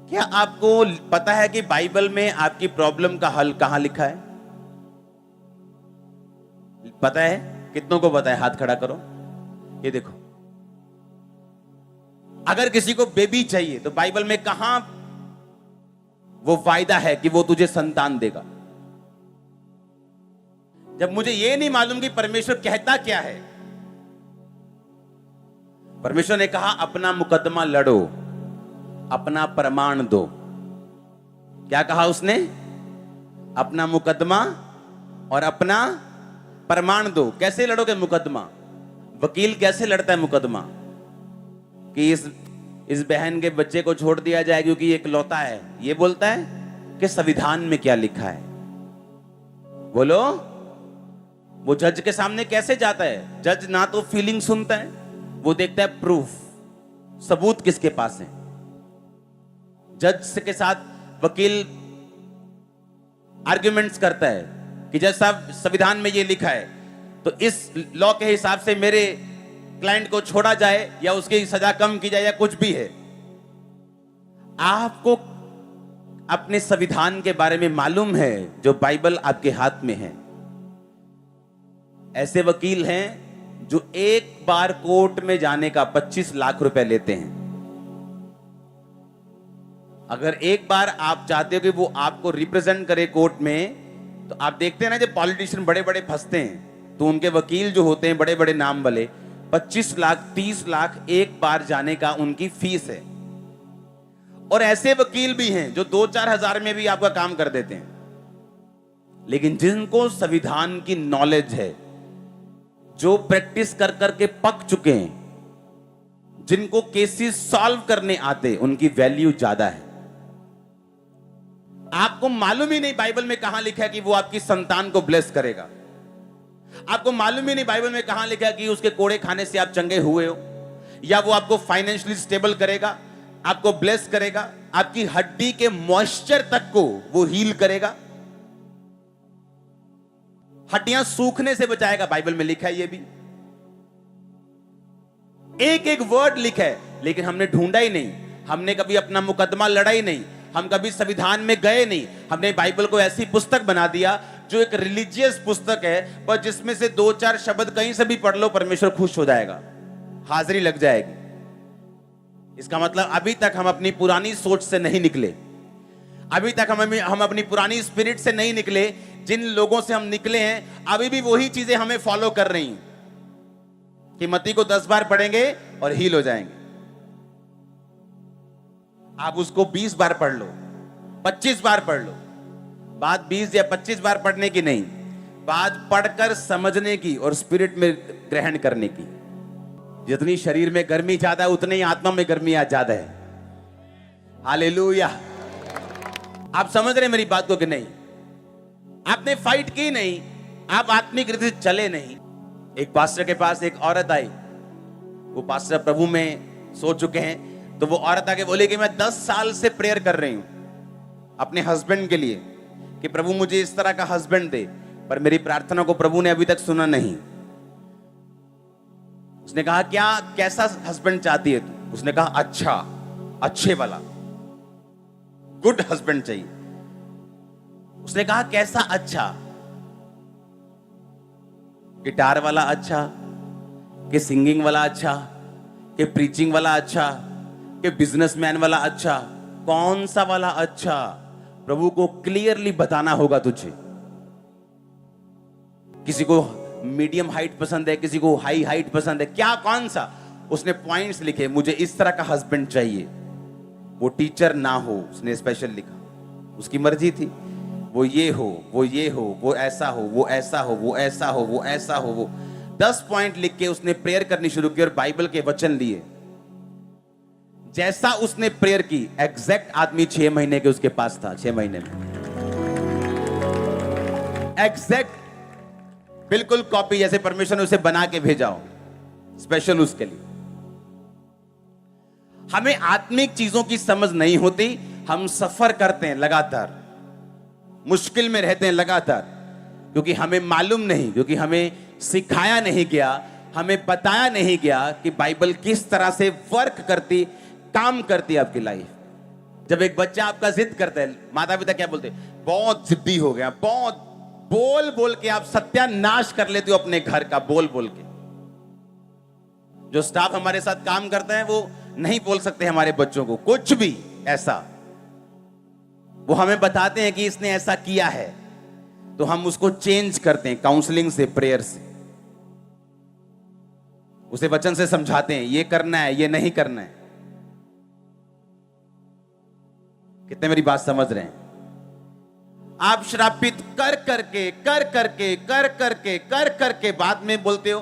क्या आपको पता है कि बाइबल में आपकी प्रॉब्लम का हल कहां लिखा है? पता है? कितनों को पता है? हाथ खड़ा करो। ये देखो, अगर किसी को बेबी चाहिए तो बाइबल में कहां वो वायदा है कि वो तुझे संतान देगा? जब मुझे ये नहीं मालूम कि परमेश्वर कहता क्या है, परमेश्वर ने कहा अपना मुकदमा लड़ो, अपना प्रमाण दो। क्या कहा उसने? अपना मुकदमा और अपना प्रमाण दो। कैसे लड़ोगे मुकदमा? वकील कैसे लड़ता है मुकदमा? कि इस बहन के बच्चे को छोड़ दिया जाए क्योंकि ये इकलौता है। ये बोलता है कि संविधान में क्या लिखा है? बोलो। वो जज के सामने कैसे जाता है? जज ना तो फीलिंग सुनता है, वो देखता है प्रूफ, सबूत किसके पास है। जज के साथ वकील आर्ग्यूमेंट्स करता है कि जज साहब संविधान में ये लिखा है तो इस लॉ के हिसाब से मेरे क्लाइंट को छोड़ा जाए या उसकी सजा कम की जाए या कुछ भी है। आपको अपने संविधान के बारे में मालूम है जो बाइबल आपके हाथ में है? ऐसे वकील हैं जो एक बार कोर्ट में जाने का 25 लाख रुपए लेते हैं। अगर एक बार आप चाहते हो कि वो आपको रिप्रेजेंट करे कोर्ट में, तो आप देखते हैं ना जब पॉलिटिशियन बड़े बड़े फंसते हैं तो उनके वकील जो होते हैं बड़े बड़े नाम वाले, 25 लाख 30 लाख एक बार जाने का उनकी फीस है। और ऐसे वकील भी हैं जो 2-4 हजार में भी आपका काम कर देते हैं। लेकिन जिनको संविधान की नॉलेज है, जो प्रैक्टिस कर करके पक चुके हैं, जिनको केसेस सॉल्व करने आते, उनकी वैल्यू ज्यादा है। आपको मालूम ही नहीं बाइबल में कहां लिखा है कि वो आपकी संतान को ब्लेस करेगा। आपको मालूम ही नहीं बाइबल में कहां लिखा है कि उसके कोड़े खाने से आप चंगे हुए हो, या वो आपको फाइनेंशियली स्टेबल करेगा, आपको ब्लेस करेगा, आपकी हड्डी के मॉइस्चर तक को वो हील करेगा, हड्डियां सूखने से बचाएगा। बाइबल में लिखा है ये भी, एक एक वर्ड लिखा है, लेकिन हमने ढूंढा ही नहीं। हमने कभी अपना मुकदमा लड़ा ही नहीं, हम कभी संविधान में गए नहीं। हमने बाइबल को ऐसी पुस्तक बना दिया जो एक रिलीजियस पुस्तक है, पर जिसमें से 2-4 शब्द कहीं से भी पढ़ लो परमेश्वर खुश हो जाएगा, हाजिरी लग जाएगी। इसका मतलब अभी तक हम अपनी पुरानी सोच से नहीं निकले, अभी तक हम अपनी पुरानी स्पिरिट से नहीं निकले। जिन लोगों से हम निकले हैं अभी भी वही चीजें हमें फॉलो कर रही हैं कि मत्ती को 10 बार पढ़ेंगे और हील हो जाएंगे। आप उसको 20 बार पढ़ लो, 25 बार पढ़ लो। बात 20 या 25 बार पढ़ने की नहीं, बात पढ़कर समझने की और स्पिरिट में ग्रहण करने की। जितनी शरीर में गर्मी ज्यादा है उतनी ही आत्मा में गर्मी आज ज्यादा है। हालेलुया। आप समझ रहे मेरी बात को कि नहीं? आपने फाइट की नहीं, आप आत्मिक रीति से चले नहीं। एक पास्टर के पास एक औरत आई, वो पास्टर प्रभु में सो चुके हैं, तो वो औरत आके बोली कि मैं 10 साल से प्रेयर कर रही हूं अपने हस्बैंड के लिए कि प्रभु मुझे इस तरह का हस्बैंड दे, पर मेरी प्रार्थना को प्रभु ने अभी तक सुना नहीं। उसने कहा क्या कैसा हस्बैंड चाहती है तू? उसने कहा अच्छा, अच्छे वाला, गुड हस्बैंड चाहिए। उसने कहा कैसा अच्छा? गिटार वाला अच्छा, कि सिंगिंग वाला अच्छा, कि प्रीचिंग वाला अच्छा, कि बिजनेसमैन वाला अच्छा? कौन सा वाला अच्छा? प्रभु को क्लियरली बताना होगा तुझे। किसी को मीडियम हाइट पसंद है, किसी को हाई हाइट पसंद है, क्या कौन सा? उसने पॉइंट्स लिखे, मुझे इस तरह का हस्बैंड चाहिए, वो टीचर ना हो, उसने स्पेशल लिखा, उसकी मर्जी थी, वो ये हो, वो ये हो, वो ऐसा हो, वो ऐसा हो, वो ऐसा हो, वो ऐसा हो, वो 10 पॉइंट लिख के उसने प्रेयर करनी शुरू की और बाइबल के वचन लिए। जैसा उसने प्रेयर की, एग्जैक्ट आदमी 6 महीने के उसके पास था, 6 महीने में एग्जैक्ट बिल्कुल कॉपी, जैसे परमेश्वर ने उसे बना के भेजा हो स्पेशल उसके लिए। हमें आत्मिक चीजों की समझ नहीं होती, हम सफर करते हैं लगातार, मुश्किल में रहते हैं लगातार, क्योंकि हमें मालूम नहीं, क्योंकि हमें सिखाया नहीं गया, हमें बताया नहीं गया कि बाइबल किस तरह से वर्क करती, काम करती है आपकी लाइफ। जब एक बच्चा आपका जिद करता है, माता पिता क्या बोलते हैं? बहुत जिद्दी हो गया, बहुत बोल बोल के आप सत्यानाश कर लेते हो अपने घर का, बोल बोल के। जो स्टाफ हमारे साथ काम करते हैं वो नहीं बोल सकते हमारे बच्चों को कुछ भी ऐसा, वो हमें बताते हैं कि इसने ऐसा किया है, तो हम उसको चेंज करते हैं काउंसलिंग से, प्रेयर से, उसे वचन से समझाते हैं ये करना है, ये नहीं करना है। कितने मेरी बात समझ रहे हैं? आप श्रापित कर करके कर करके कर करके कर करके बाद में बोलते हो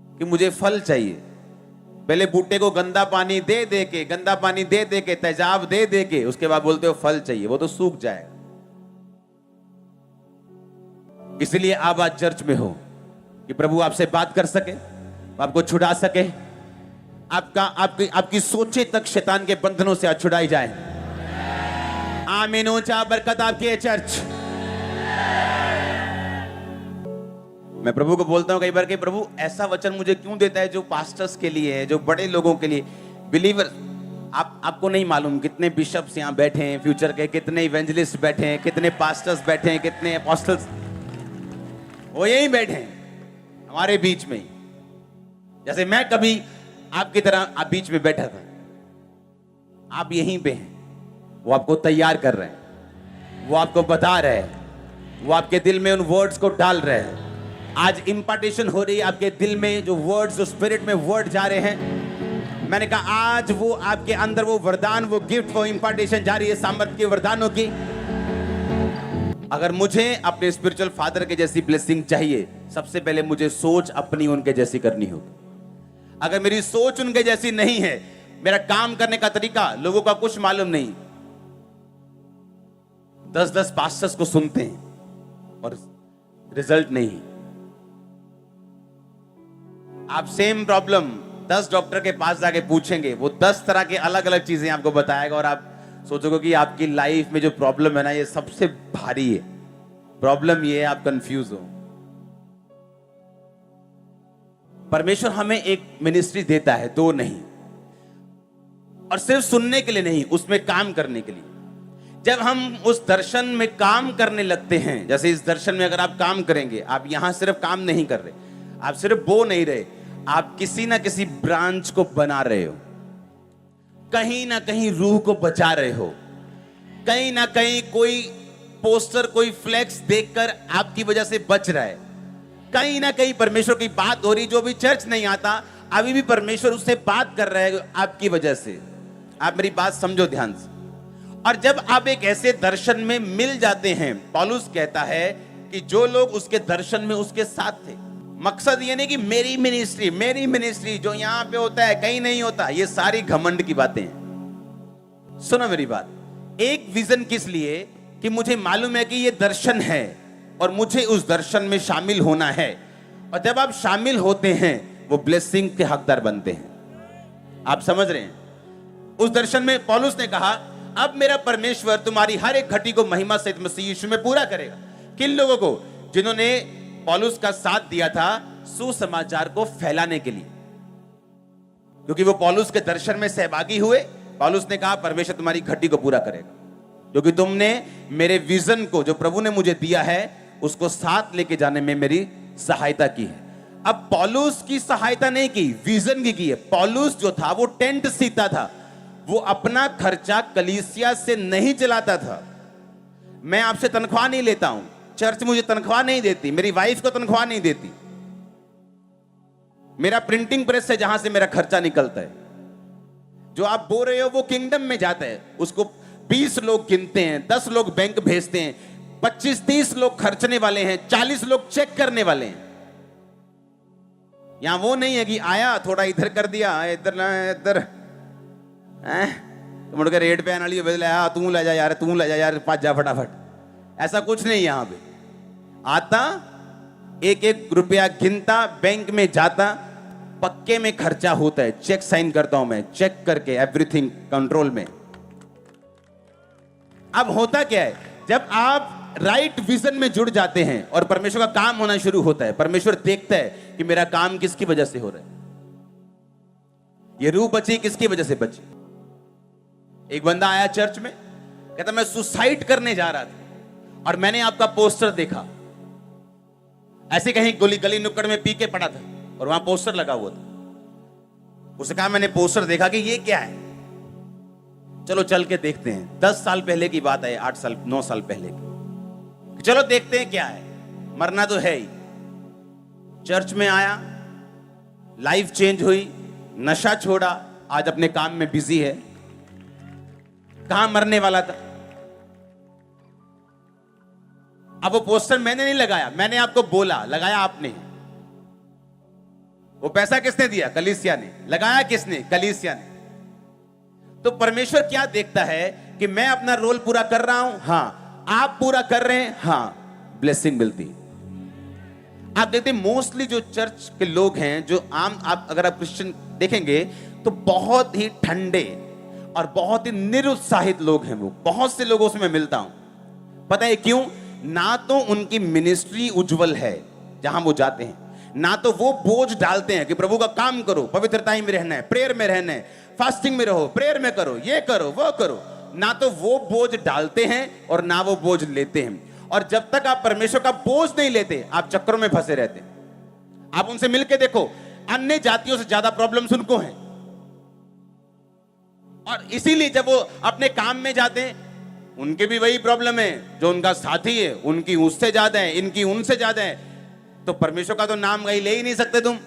कि मुझे फल चाहिए। पहले बूटे को गंदा पानी दे दे के, गंदा पानी दे दे के, तेजाब दे दे के, उसके बाद बोलते हो फल चाहिए, वो तो सूख जाएगा। इसलिए आप आज चर्च में हो कि प्रभु आपसे बात कर सके, आपको छुड़ा सके, आपकी सोचे तक शैतान के बंधनों से आज छुड़ाई जाए। आमीन। ऊंचा बरकत आपकी है चर्च। मैं प्रभु को बोलता हूं कई बार कि प्रभु ऐसा वचन मुझे क्यों देता है जो पास्टर्स के लिए है, जो बड़े लोगों के लिए, बिलीवर। आपको नहीं मालूम कितने बिशप्स यहां बैठे हैं फ्यूचर के, कितने इवेंजलिस्ट बैठे हैं, कितने पास्टर्स बैठे हैं, कितने अपोस्टल्स, वो यहीं बैठे हैं हमारे बीच में। जैसे मैं कभी आपकी तरह आप बीच में बैठा था, आप यहीं पे हैं, वो आपको तैयार कर रहे हैं, वो आपको बता रहे हैं, वो आपके दिल में उन वर्ड्स को डाल रहे हैं। आज इंपार्टेशन हो रही है आपके दिल में, जो वर्ड्स, जो स्पिरिट में वर्ड जा रहे हैं। मैंने कहा आज वो आपके अंदर वो वरदान, वो गिफ्ट, वो इंपार्टेशन जा रही है सामर्थ्य के वरदानों की। अगर मुझे अपने स्पिरिचुअल फादर के जैसी ब्लेसिंग चाहिए, सबसे पहले मुझे सोच अपनी उनके जैसी करनी होगी। अगर मेरी सोच उनके जैसी नहीं है, मेरा काम करने का तरीका, लोगों का कुछ मालूम नहीं, 10-10 पास्टर्स को सुनते हैं और रिजल्ट नहीं। आप सेम प्रॉब्लम 10 डॉक्टर के पास जाके पूछेंगे, वो 10 तरह के अलग अलग चीजें आपको बताएगा और आप सोचोगे कि आपकी लाइफ में जो प्रॉब्लम है ना, ये सबसे भारी है। प्रॉब्लम ये है आप कंफ्यूज हो। परमेश्वर हमें एक मिनिस्ट्री देता है, 2 नहीं, और सिर्फ सुनने के लिए नहीं, उसमें काम करने के लिए। जब हम उस दर्शन में काम करने लगते हैं, जैसे इस दर्शन में अगर आप काम करेंगे, आप यहां सिर्फ काम नहीं कर रहे, आप सिर्फ बो नहीं रहे, आप किसी ना किसी ब्रांच को बना रहे हो, कहीं ना कहीं रूह को बचा रहे हो, कहीं ना कहीं कोई पोस्टर, कोई फ्लेक्स देखकर आपकी वजह से बच रहा है, कहीं ना कहीं परमेश्वर की बात हो रही, जो भी चर्च नहीं आता अभी भी परमेश्वर उससे बात कर रहा है आपकी वजह से। आप मेरी बात समझो ध्यान से। और जब आप एक ऐसे दर्शन में मिल जाते हैं, पौलुस कहता है कि जो लोग उसके दर्शन में उसके साथ थे, मकसद ये नहीं कि मेरी मिनिस्ट्री जो यहां पे होता है कहीं नहीं होता, ये सारी घमंड की बातें हैं। सुनो मेरी बात, एक विजन किस लिए कि मुझे मालूम है कि ये दर्शन है, और मुझे उस दर्शन में शामिल होना है। और जब आप शामिल होते हैं वो ब्लेसिंग के हकदार बनते हैं। आप समझ रहे हैं? उस दर्शन में पौलुस ने कहा, अब मेरा परमेश्वर तुम्हारी हर एक घटी को महिमा सहित मसीह यीशु में पूरा करेगा। किन लोगों को? जिन्होंने पौलुस का साथ दिया था सुसमाचार को फैलाने के लिए, क्योंकि वो पौलुस के दर्शन में सहभागी हुए। पौलुस ने कहा परमेश्वर तुम्हारी घटी को पूरा करेगा, क्योंकि तुमने मेरे विजन को जो प्रभु ने मुझे दिया है उसको साथ लेके जाने में मेरी सहायता की है। अब पौलुस की सहायता नहीं की, विजन की है। पौलुस जो था वो टेंट सीता था, वो अपना खर्चा कलीसिया से नहीं चलाता था। मैं आपसे तनख्वाह नहीं लेता हूं, चर्च मुझे तनख्वाह नहीं देती, मेरी वाइफ को तनख्वाह नहीं देती। मेरा प्रिंटिंग प्रेस है जहां से मेरा खर्चा निकलता है। जो आप बोल रहे हो वो किंगडम में जाता है, उसको 20 लोग गिनते हैं, 10 लोग बैंक भेजते हैं, 25-30 लोग खर्चने वाले हैं, 40 लोग चेक करने वाले हैं। यहां वो नहीं है कि आया थोड़ा इधर कर दिया, इधर इधर मुड़ के रेट पे आने वाली बदला, तू ले जा यार, तू ले जा यार, पाँच जा फटाफट। ऐसा कुछ नहीं। यहां पे आता एक एक रुपया गिनता, बैंक में जाता, पक्के में खर्चा होता है, चेक साइन करता हूं मैं, चेक करके एवरीथिंग कंट्रोल में। अब होता क्या है, जब आप राइट विजन में जुड़ जाते हैं और परमेश्वर का काम होना शुरू होता है, परमेश्वर देखता है कि मेरा काम किसकी वजह से हो रहा है, ये रूह बची किसकी वजह से बची। एक बंदा आया चर्च में, कहता मैं सुसाइड करने जा रहा था और मैंने आपका पोस्टर देखा। ऐसे कहीं गली नुक्कड़ में पी के पड़ा था और वहां पोस्टर लगा हुआ था। उसने कहा मैंने पोस्टर देखा कि ये क्या है, चलो चल के देखते हैं। 10 साल पहले की बात है, 8 साल 9 साल पहले की। चलो देखते हैं क्या है, मरना तो है ही। चर्च में आया, लाइफ चेंज हुई, नशा छोड़ा, आज अपने काम में बिजी है। कहां मरने वाला था। अब वो पोस्टर मैंने नहीं लगाया, मैंने आपको बोला, लगाया आपने। वो पैसा किसने दिया? कलीसिया ने। लगाया किसने? कलीसिया ने। तो परमेश्वर क्या देखता है कि मैं अपना रोल पूरा कर रहा हूं, हां। आप पूरा कर रहे हैं, हां। ब्लेसिंग मिलती। आप देखते हैं मोस्टली जो चर्च के लोग हैं, जो आम आप अगर आप क्रिश्चियन देखेंगे तो बहुत ही ठंडे और बहुत ही निरुत्साहित लोग हैं। वो बहुत से लोगों से मैं मिलता हूं। पता है क्यों? ना तो उनकी मिनिस्ट्री उज्जवल है जहां वो जाते हैं, ना तो वो बोझ डालते हैं कि प्रभु का काम करो, पवित्रता में रहना है, प्रेयर में रहना है, फास्टिंग में रहो, प्रेयर में करो, ये करो वो करो। ना तो वो बोझ डालते हैं और ना वो बोझ लेते हैं। और जब तक आप परमेश्वर का बोझ नहीं लेते, आप चक्करों में फंसे रहते हैं। आप उनसे मिलके देखो, अन्य जातियों से ज्यादा प्रॉब्लम्स उनको हैं। और इसीलिए जब वो अपने काम में जाते हैं, उनके भी वही प्रॉब्लम है, जो उनका साथी है उनकी उससे ज्यादा है, इनकी उनसे ज्यादा है। तो परमेश्वर का तो नाम कहीं ले ही नहीं सकते। तुम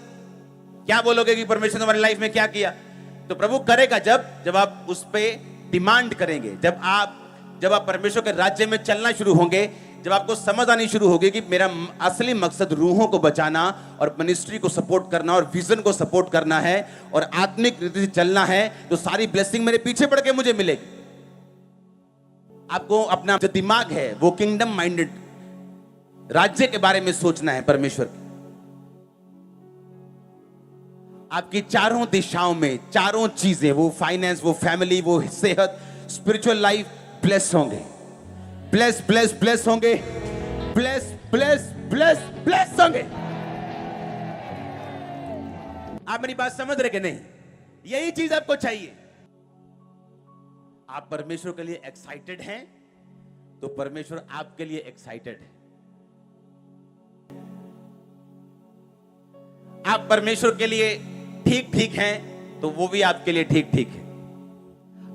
क्या बोलोगे कि परमेश्वर तुम्हारी लाइफ में क्या किया? तो प्रभु करेगा जब आप उस पर डिमांड करेंगे, जब आप परमेश्वर के राज्य में चलना शुरू होंगे, जब आपको समझ आनी शुरू होगी कि मेरा असली मकसद रूहों को बचाना और मिनिस्ट्री को सपोर्ट करना और विजन को सपोर्ट करना है और आत्मिक रीति से चलना है, तो सारी ब्लेसिंग मेरे पीछे पड़ के मुझे मिलेगी। आपको अपना जो दिमाग है वो किंगडम माइंडेड, राज्य के बारे में सोचना है परमेश्वर के। आपकी चारों दिशाओं में चारों चीजें, वो फाइनेंस, वो फैमिली, वो सेहत, स्पिरिचुअल लाइफ ब्लेस होंगे, ब्लेस ब्लेस ब्लेस होंगे, ब्लेस ब्लेस ब्लेस ब्लेस होंगे। आप मेरी बात समझ रहे कि नहीं? यही चीज आपको चाहिए। आप परमेश्वर के लिए एक्साइटेड हैं तो परमेश्वर आपके लिए एक्साइटेड है। आप परमेश्वर के लिए ठीक ठीक हैं तो वो भी आपके लिए ठीक ठीक है।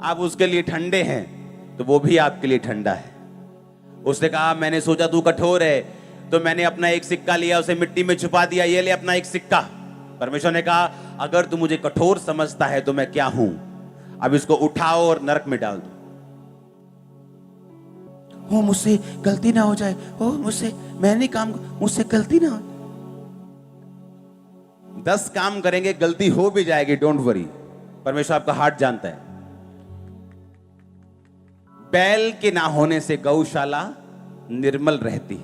आप उसके लिए ठंडे हैं तो वो भी आपके लिए ठंडा है। उसने कहा मैंने सोचा तू कठोर है तो मैंने अपना एक सिक्का लिया, उसे मिट्टी में छुपा दिया, ये ले अपना एक सिक्का। परमेश्वर ने कहा अगर तू मुझे कठोर समझता है तो मैं क्या हूं, अब इसको उठाओ और नरक में डाल दो। हो मुझसे गलती ना हो जाए, हो मुझसे, मैं नहीं काम, मुझसे गलती ना हो। 10 काम करेंगे, गलती हो भी जाएगी, डोंट वरी, परमेश्वर आपका हार्ट जानता है। बैल के ना होने से गौशाला निर्मल रहती है।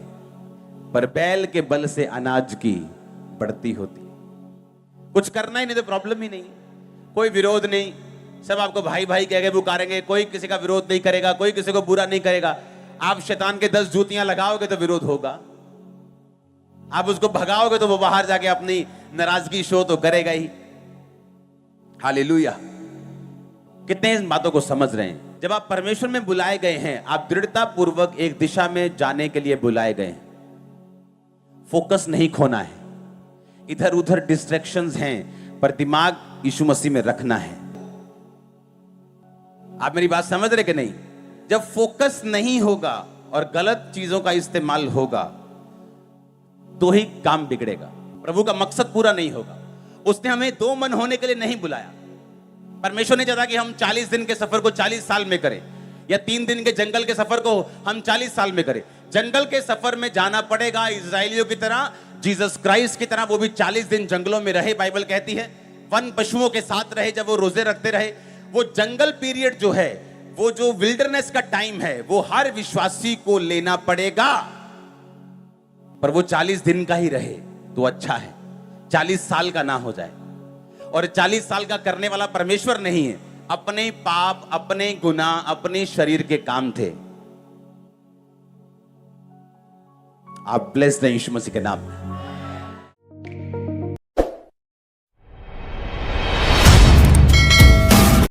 पर बैल के बल से अनाज की बढ़ती होती। कुछ करना ही नहीं तो प्रॉब्लम ही नहीं, कोई विरोध नहीं, सब आपको भाई भाई कह के पुकारेंगे, कोई किसी का विरोध नहीं करेगा, कोई किसी को बुरा नहीं करेगा। आप शैतान के 10 जूतियां लगाओगे तो विरोध होगा, आप उसको भगाओगे तो वो बाहर जाके अपनी नाराजगी शो तो करेगा ही। हालेलुया। कितने इन बातों को समझ रहे हैं? जब आप परमेश्वर में बुलाए गए हैं, आप दृढ़ता पूर्वक एक दिशा में जाने के लिए बुलाए गए हैं। फोकस नहीं खोना है, इधर उधर डिस्ट्रैक्शंस हैं, पर दिमाग यीशु मसीह में रखना है। आप मेरी बात समझ रहे कि नहीं? जब फोकस नहीं होगा और गलत चीजों का इस्तेमाल होगा तो ही काम बिगड़ेगा, प्रभु का मकसद पूरा नहीं होगा। उसने हमें 2 मन होने के लिए नहीं बुलाया। परमेश्वर ने चाहा कि हम 40 दिन के सफर को 40 साल में करें, या 3 दिन के जंगल के सफर को हम 40 साल में करें। जंगल के सफर में जाना पड़ेगा, इजराइलियों की तरह, जीसस क्राइस्ट की तरह वो भी 40 दिन जंगलों में रहे। बाइबल कहती है वन पशुओं के साथ रहे, जब वो रोजे रखते रहे। वो जंगल पीरियड जो है, वो जो विल्डरनेस का टाइम है, वो हर विश्वासी को लेना पड़ेगा। पर वो 40 दिन का ही रहे तो अच्छा है, 40 साल का ना हो जाए। और 40 साल का करने वाला परमेश्वर नहीं है, अपने पाप, अपने गुनाह, अपने शरीर के काम थे। आप ब्लेस्ड हैं यीशु मसीह के नाम में।